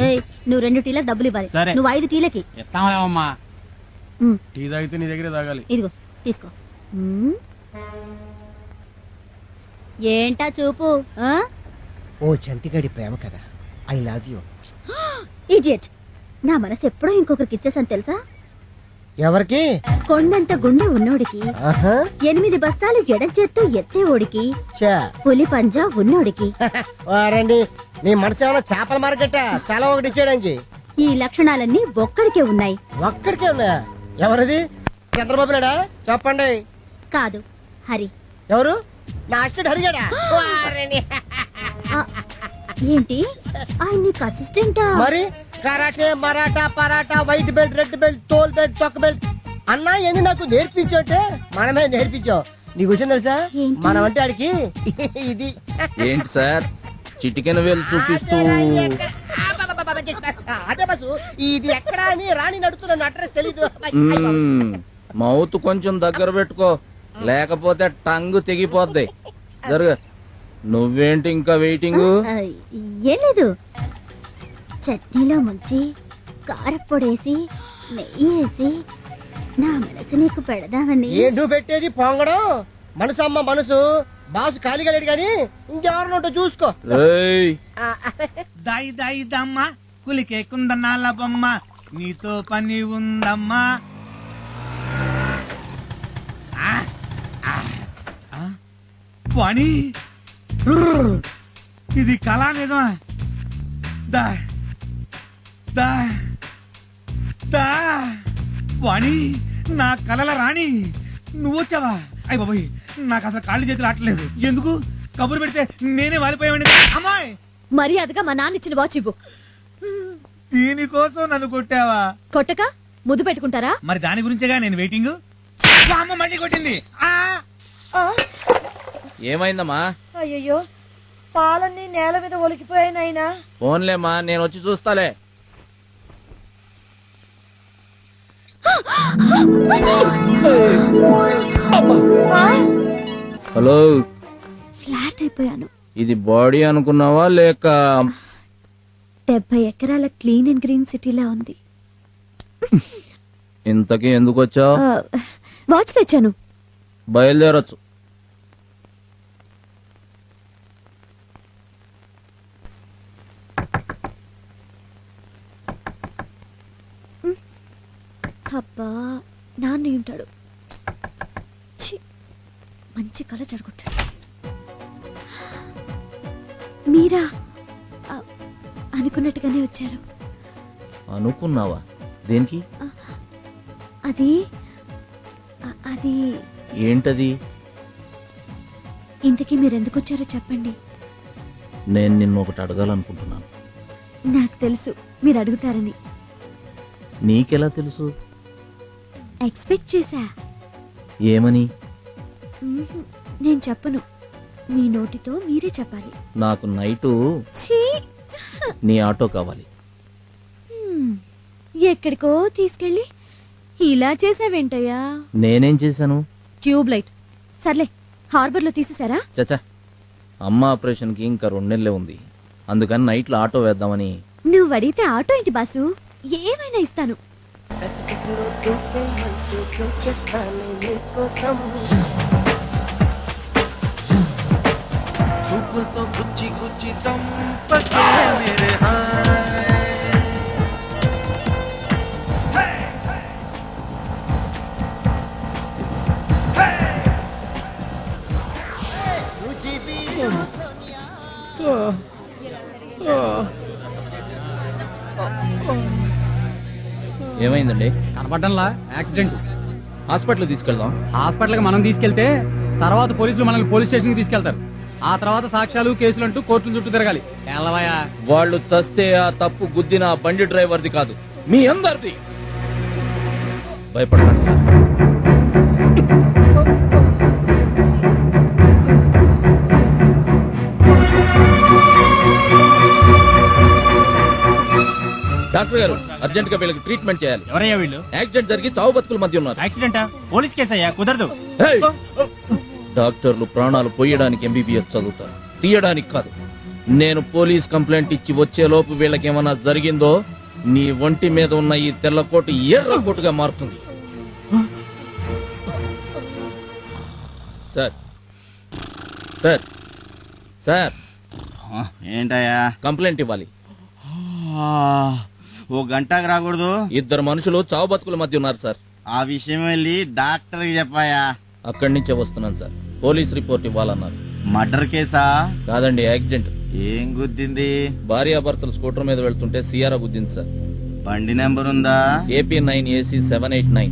ఏయ్, నువ్వు 2 టీలకు డబ్బులు ఇవ్వాలి. సరే. నువ్వు 5 టీలకి. ఇస్తాంలేమమ్మా. టీ తాగితే నీ దగ్గరే తాగాలి. ఇదిగో తీసుకో. ఏంటా చూపు? ఓ చంటిగాడి ప్రేమ కదా. I love you. ఇడియట్. నా మనసు ఎప్పుడో ఇంకొకరికి ఇచ్చేసాను తెలుసా? ఎవరికి? కొండంత గుండె ఉన్నోడికి, 8 బస్తాలు ఎడం చేత్తో ఎత్తేవాడికి, పులి పంజా ఉన్నోడికి. వారండి, నీ మనసు ఏమైనా చేపల మార్కెట్? తల ఒకటి ఇచ్చేయడానికి. ఈ లక్షణాలన్నీ ఒక్కడికే ఉన్నాయి. ఒక్కడికే ఉన్నాయా? ఎవరిది? చంద్రబాబు నాయుడా? చెప్పండి. కాదు, హరి. ఎవరు? నా అసిస్టెంట్ హరిగాడా? ఏంటి ఆయన నీకు అసిస్టెంటా? మరి karate, Maratha, paratha, white belt, red belt, తోల్ బెల్ట్, తొక్క బెల్ట్ అన్నా ఎన్ని నాకు నేర్పించోటే మనమే నేర్పించావు. నీకు వచ్చింది తెలుసా? మనం అంటే ఆడికి ఇది. ఏంటి సార్ చిటికెన వేలు చూపిస్తూ? అదే బస్సు, ఇది ఎక్కడా అని రాణి నడుతున్నాను. అడ్రస్ తెలీదు. మౌత్ కొంచెం దగ్గర పెట్టుకో, లేకపోతే టంగు తెగిపోద్ది. జరుగు. నువ్వేంటి ఇంకా వెయిటింగ్? ఏం లేదు, చట్నీలో ముంచి కారప్పొడేసి నెయ్యి వేసి నా మనసు నీకు పెడదామని. ఏంటూ పెట్టేది పొంగడం? మనసు అమ్మ మనసు. బాసు ఖాళీగా లేడు గాని ఇంకెవరినోటో చూసుకో. దాయి దాయి దమ్మ కులికే కుందనాల బొమ్మ, నీతో పని ఉందమ్మా. పని ఇది కళా నిజమా? దా దా దా వాణి, నా కలల రాణి నువ్వు వచ్చావా? అయ్య బాబోయ్, నాకు అసలు కాళ్ళు చేతులు ఆటలేదు. ఎందుకు కబురు పెడితే నేనే వాలిపోయావండి. అమ్మాయి, మర్యాదగా మా నాన్న ఇచ్చిన వాచ్ ఇవ్వు. దీనికోసం నన్ను కొట్టావా? కొట్టక ముద్దు పెట్టుకుంటారా? మరి దాని గురించేగా నేను వెయిటింగ్. అమ్మ మళ్ళీ కొట్టింది. ఏమైందమ్మా? అయ్యో, పాలన్నీ నేల మీద ఒలికిపోయాయి నాయనా. ఫోన్లేమ్మా, నేను వచ్చి చూస్తాలే. హలో, ఫ్లాట్ అయిపోయాను. ఇది బాడీ అనుకున్నావా లేక? 70 ఎకరాల క్లీన్ అండ్ గ్రీన్ సిటీలా ఉంది. ఇంతకీ ఎందుకు వచ్చావు? వాచ్ తెచ్చాను. బయలుదేరొచ్చు. అబ్బా, నాన్న ఉంటాడు. మంచి కళ జరుగుతాడు. మీరా అనుకున్నట్టుగానే వచ్చారు. అనుకున్నావా? దేనికి? అది అది ఏంటది? ఇంతకీ మీరెందుకు వచ్చారో చెప్పండి. నేను నిన్ను ఒకటి అడగాలనుకుంటున్నాను. నాకు తెలుసు మీరు అడుగుతారని. నీకెలా తెలుసు? ఎక్స్పెక్ట్ చేశా. ఏమని? నేను చెప్పను, మీ నోటితో మీరే చెప్పాలి. నాకు నైటు నీ ఆటో కావాలి. ఎక్కడికో తీసుకెళ్ళి ఇలా చేసావేంటయ్యా? నేనేం చేశాను? Tube light. సర్లే, హార్బర్ లో తీసేసారా? చచ్చా, అమ్మ ఆపరేషన్ కి ఇంకా 2 నెలలే ఉంది. అందుకని నైట్ లో ఆటో వేద్దామని. నువ్వు అడిగితే ఆటో ఏంటి బాసు, ఏమైనా ఇస్తాను. చూపులతో గుచ్చి గుచ్చి చంపకే మేరే ఏమైందండి? కనపడ్డంలా యాక్సిడెంట్. హాస్పిటల్ తీసుకెళ్దాం. హాస్పిటల్ కి మనం తీసుకెళ్తే తర్వాత పోలీసులు మనల్ని పోలీస్ స్టేషన్ కి తీసుకెళ్తారు. ఆ తర్వాత సాక్ష్యాలు కేసులు అంటూ కోర్టుల చుట్టూ తిరగాలి. ఎల్లవయ్యా, వాళ్ళు చస్తే ఆ తప్పు గుద్దిన బండి డ్రైవర్ది కాదు, మీ అందరిది. భయపడకండి సార్. డాక్టర్ గారు, అర్జెంట్ గా వీళ్ళకి ట్రీట్మెంట్ చేయాలి. ఎవరయ్యా వీళ్ళు? యాక్సిడెంట్ జరిగి చావు బతుకుల మధ్య ఉన్నారు. యాక్సిడెంటా? పోలీస్ కేసు అయ్యా, కుదరదు. డాక్టర్లు ప్రాణాలు పోయడానికి MBBS చదువుతారు, తీయడానికి కాదు. నేను పోలీస్ కంప్లైంట్ ఇచ్చి వచ్చేలోపు వీళ్ళకేమన్నా జరిగిందో నీ ఒంటి మీద ఉన్న ఈ తెల్ల కోటు ఎర్ర కోటుగా మారుతుంది. సార్ సార్ సార్ ఏంటయ్యా? కంప్లైంట్ ఇవ్వాలి. ఓ గంటకు రాకూడదు? ఇద్దరు మనుషులు చావు బతుకుల మధ్య ఉన్నారు సార్. ఆ విషయం వెళ్ళి డాక్టర్కి చెప్పాయా? అక్కడి నుంచే వస్తున్నాను సార్. పోలీస్ రిపోర్ట్ ఇవ్వాలన్నారు. మర్డర్ కేసా? కాదండి, యాక్సిడెంట్. ఏం గుద్దింది? భార్యాభర్తలు స్కూటర్ మీద వెళ్తుంటే సియారా గుద్దింది సార్. బండి నెంబర్ ఉందా? AP9AC789.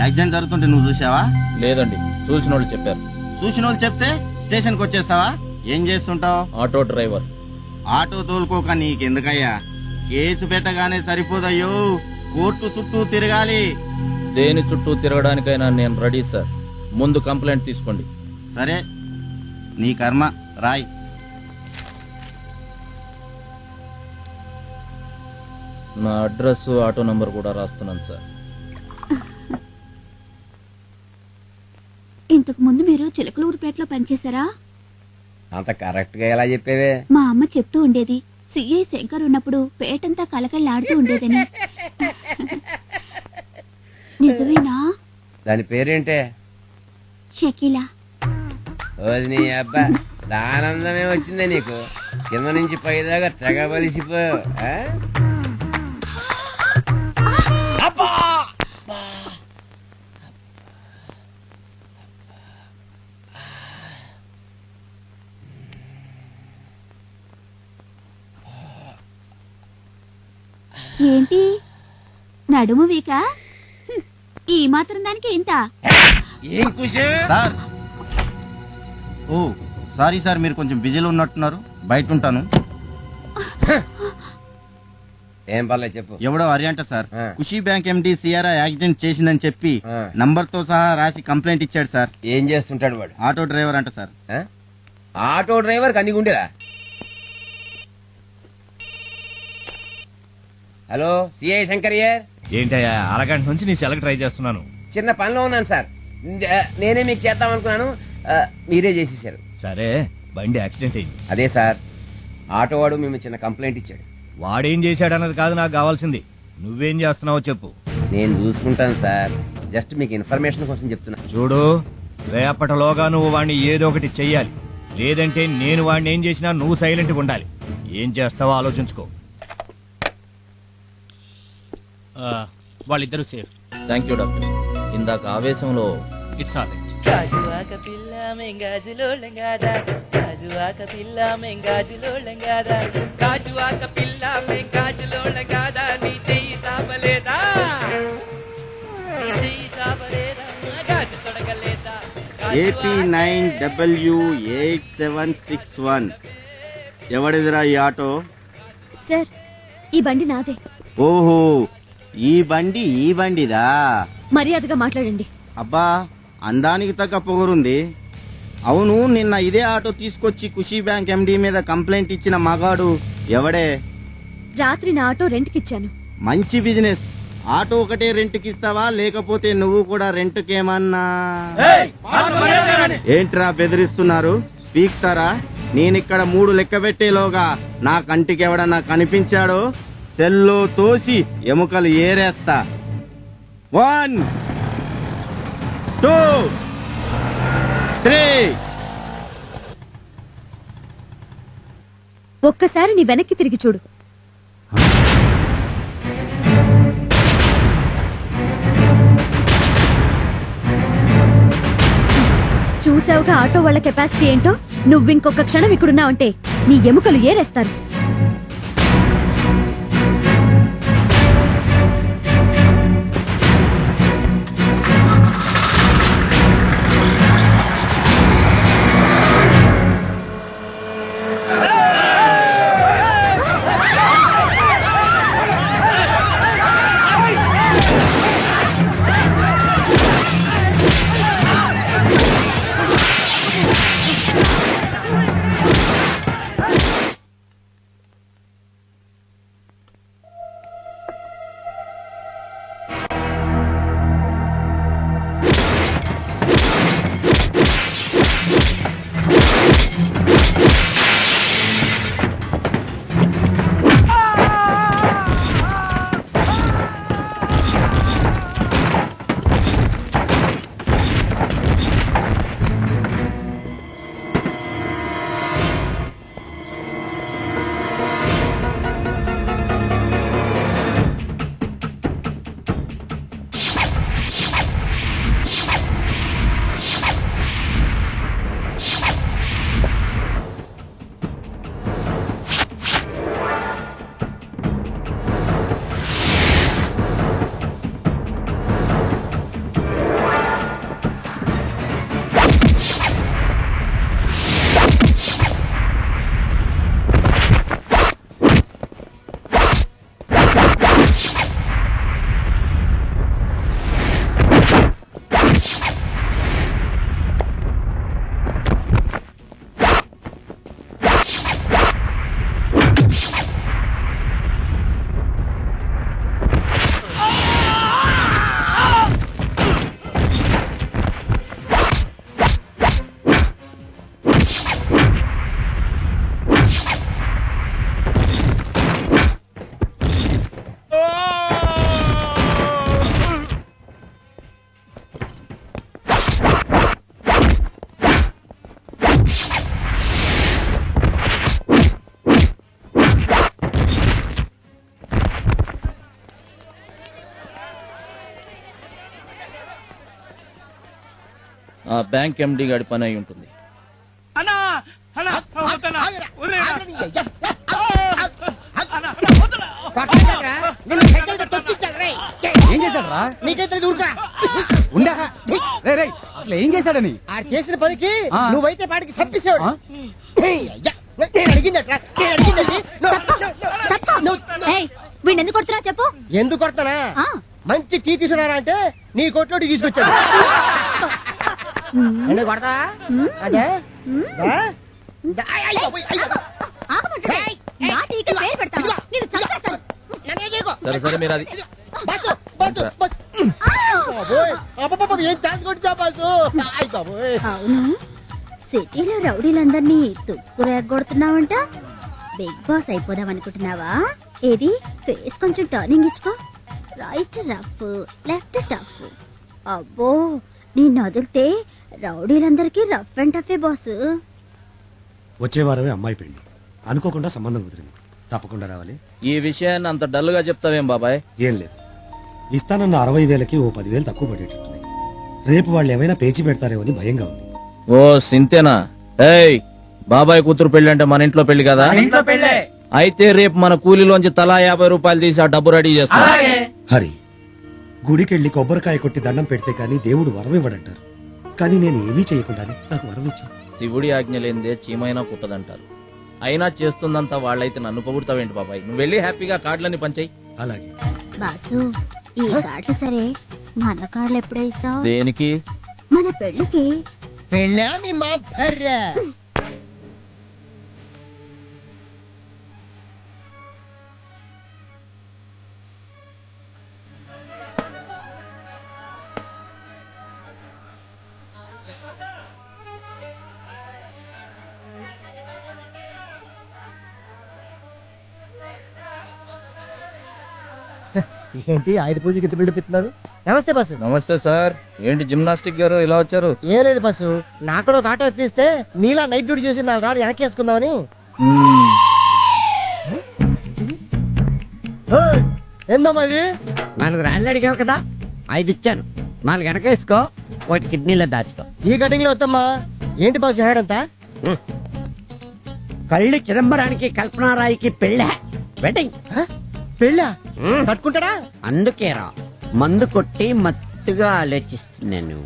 యాక్సిడెంట్ జరుగుతుంటే నువ్వు చూసావా? లేదండి, చూసిన వాళ్ళు చెప్పారు. చూసిన వాళ్ళు చెప్తే స్టేషన్ కి వచ్చేస్తావా? ఏం చేస్తుంటావు? Auto driver. ఆటో తోలుకోక నీకెందుకయ్యా? కేసు పెట్టగానే సరిపోదయ్యో, కోర్టు చుట్టూ తిరగాలి. దేని చుట్టూ తిరగడానికైనా నేను రెడీ సార్. ముందు కంప్లైంట్ తీసుకోండి. సరే, నీ కర్మ, రాయ్. నా అడ్రస్, ఆటో నంబర్ కూడా రాస్తున్నాను సార్. ఇంతకు ముందు మీరు చిలకలూరుపేటలో పనిచేశారా? అంత కరెక్ట్ గా ఎలా చెప్పేవే? మా అమ్మ చెప్తూ ఉండేది, సిఐ శంకర్ ఉన్నప్పుడు పేటంతా కలకళ్ళాడుతూ ఉండేదని. నిజమేనా? దాని పేరేంటే? షకీలా. నీ అబ్బా, దానందమే వచ్చిందే నీకు. కింద నుంచి పైదాకా తెగ బలిసిపోయావు. ఏంటి నడుము వీక? ఈ మాత్రం దానికి ఇంత? ఏం కుషే? సార్, ఓ సారీ సార్, మీరు కొంచెం బిజీలో ఉన్నట్టున్నారు, బయట ఉంటాను. ఏం పర్లేదు చెప్పు. ఎవడో అరియంట సార్, ఆ. ఖుషీ బ్యాంక్ MD సియారా యాక్సిడెంట్ చేసిందని చెప్పి ఆ. నంబర్ తో సహా రాసి కంప్లైంట్ ఇచ్చాడు సార్. ఏం చేస్తుంటాడు వాడు? ఆటో డ్రైవర్ అంట సార్. ఆటో డ్రైవర్ కన్నీ గుండెలా? Hello, CI శంకర్యర్. ఏంటయ్యా, అరగంట నుంచి నీ సెలకి ట్రై చేస్తున్నాను. చిన్న పనిలో ఉన్నాను సార్. నేనే మీకు చేద్దాం అనుకున్నాను, మీరే చేసేసారు. సరే, బండి యాక్సిడెంట్ అయింది. అదే సార్, ఆటో వాడు మేము చిన్న కంప్లైంట్ ఇచ్చాడు. వాడేం చేశాడన్నది కాదు నాకు కావాల్సింది. నువ్వేం చేస్తున్నావో చెప్పు. నేను చూసుకుంటాను సార్, జస్ట్ మీకు ఇన్ఫర్మేషన్ కోసం చెప్తున్నా. చూడు, రేపటిలోగా నువ్వు వాడిని ఏదో ఒకటి చెయ్యాలి. లేదంటే నేను వాడిని ఏం చేసినా నువ్వు సైలెంట్గా ఉండాలి. ఏం చేస్తావో ఆలోచించుకో. వాళ్ళిద్దరూ సేఫ్. Thank you doctor. ఇందాక ఆవేశంలో ఇట్స్ ఆల్ రైట్. గాజువాక పిల్ల మెంగాజులో లంగాదా, గాజువాక పిల్ల మెంగాజులో లంగాదా, గాజువాక పిల్ల మెంగాజులో లంగాదా, నీ చెయ్యి సాపలేదా, నీ చెయ్యి సాపలేదా, గాజు తొడగలేదా. AP9W8761. ఎవడిదిరా ఈ ఆటో? సార్, ఈ బండి నాదే. ఓహో, ఈ బండిదా? మర్యాదగా మాట్లాడండి. అబ్బా, అందానికి తగ్గ పొగరుంది. అవును, నిన్న ఇదే ఆటో తీసుకొచ్చి ఖుషీ బ్యాంక్ MD మీద కంప్లైంట్ ఇచ్చిన మగాడు ఎవడే? రాత్రి నా ఆటో రెంట్కిచ్చాను. మంచి బిజినెస్. ఆటో ఒకటే రెంట్కి ఇస్తావా, లేకపోతే నువ్వు కూడా రెంట్కేమన్నా? ఏంట్రా బెదిరిస్తున్నారు? పీక్తారా? నేనిక్కడ 3 లెక్క పెట్టేలోగా నా కంటికి ఎవడన్నా కనిపించాడో సెల్లో తోసి ఎముకలు ఏరేస్తా. 1 2 3. ఒక్కసారి నీ వెనక్కి తిరిగి చూడు. చూసావుగా ఆటో వాళ్ళ కెపాసిటీ ఏంటో. నువ్వింకొక క్షణం ఇక్కడున్నావంటే నీ ఎముకలు ఏరేస్తారు. ఆ బ్యాంక్ ఎండి గాడి పని అయి ఉంటుంది. అన్నా అన్నా వద్దన్నా. వదిలేయ్ అన్నా. ఏం చేశాడు రా? నీకైతే ఊరుకురా. ఉండా రే రే అసలు ఏం చేశాడని? ఆడు చేసిన పనికి ఆ. నువ్వైతే పాటికి చంపేసాడు. ఆ? నేను అడిగిందట్రా, నేను అడిగిందండి. వీడిని ఎందుకు కొడుతున్నా చెప్పు. ఎందుకు కొడతానా? ఆ. మంచి టీ తీసుకున్నారా అంటే నీ కొట్లోకి తీసుకొచ్చాడు. అంటే కొడతా అదే దా? ఆగమంటుంటే నా టీకి పేరు పెడతావా? నిన్ను చంపేస్తాను. సరే సరే మీరు అది బాసు, బాసు, బాసు. బాబోయ్, అబ్బబ్బబ్బ, ఏం ఛాన్స్ కొట్టా బాసు. ఆయ్ బాబోయ్. అవును, సిటీలో రౌడీలందరినీ తుక్కు రేగొడుతున్నావంట. బిగ్ బాస్ అయిపోదాం అనుకుంటున్నావా? ఏది ఫేస్ కొంచెం టర్నింగ్ ఇచ్చుకో. Right rough, left tough. అబ్బో, నిన్ను వదిలితే రౌడీలందరికీ రఫ్ అండ్ టఫే బాస్. వచ్చే వారమే అమ్మాయి పెళ్లి, అనుకోకుండా సంబంధం కుదిరింది. తప్పకుండా రావాలి. ఈ విషయాన్ని అంత డల్ గా చెప్తావేం బాబాయ్? ఏం లేదు, ఇస్తానన్న 60,000కి ఓ 10,000 తక్కువ పడేటట్టున్నాయి. రేపు వాళ్ళు ఏమైనా పేచి పెడతారేమో అని భయంగా ఉంది. ఓ సింతేనా? ఏయ్, బాబాయ్ కూతురు పెళ్లి అంటే మన ఇంట్లో పెళ్లి కదా? ఇంట్లో పెళ్ళే. అయితే రేపు మన కూలీలోంచి తలా 50 రూపాయలు తీసి ఆ డబ్బు రెడీ చేస్తా. హరి, గుడికెళ్ళి కొబ్బరికాయ కొట్టి దండం పెడితే కానీ దేవుడు వరం ఇవ్వడంటారు. కానీ నేను ఏమీ చేయకుండానే నాకు వరం ఇచ్చాను. శివుడి ఆజ్ఞ లేనిదే చీమైనా పుట్టదంటారు. అయినా చేస్తుందంతా వాళ్ళైతే నన్ను పొగుడతావేంటి బాబాయ్? నువ్వు వెళ్ళి హ్యాపీగా కార్డులన్నీ పంచాయి. అలాగే. బాసు, ఈ కార్డులు సరే, మన కార్డులు ఎప్పుడో ఇస్తావు? దేనికి? మన పెళ్లికి. పెళ్ళా మీ మా భార్య? ఏంటి ఆయుధ పూజకి ఇంత బిల్డప్ ఇస్తున్నారు? నమస్తే బస్సు. నమస్తే సార్. ఏంటి జిమ్నాస్టిక్ గారు ఇలా వచ్చారు? ఏం లేదు బస్సు, నాకు కూడా ఒక ఆటో ఇప్పిస్తే నీలా నైట్ డ్యూటీ చేసి 4 రాడు వెనక్కి వేసుకుందామని. ఏందమ్మా ఇది? 4 రాళ్ళు అడిగావు కదా, 5 ఇచ్చాను. 4 వెనక వేసుకో, 1 కిడ్నీలో దాచుకో. ఈ కటింగ్ లో వద్దమ్మా. ఏంటి బాసు హేడంతా? కళ్ళు చిదంబరానికి కల్పనారాయికి పెళ్ళ వెడ్డింగ్. పెళ్ళా? కట్టుకుంటాడా? అందుకేరా మందు కొట్టి మత్తుగా ఆలోచిస్తున్నాను.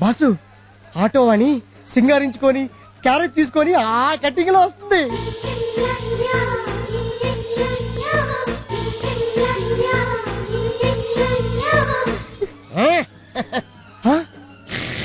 బాసు, ఆటో అని సింగారించుకొని క్యారెట్ తీసుకొని ఆ కటింగ్ లో వస్తుంది.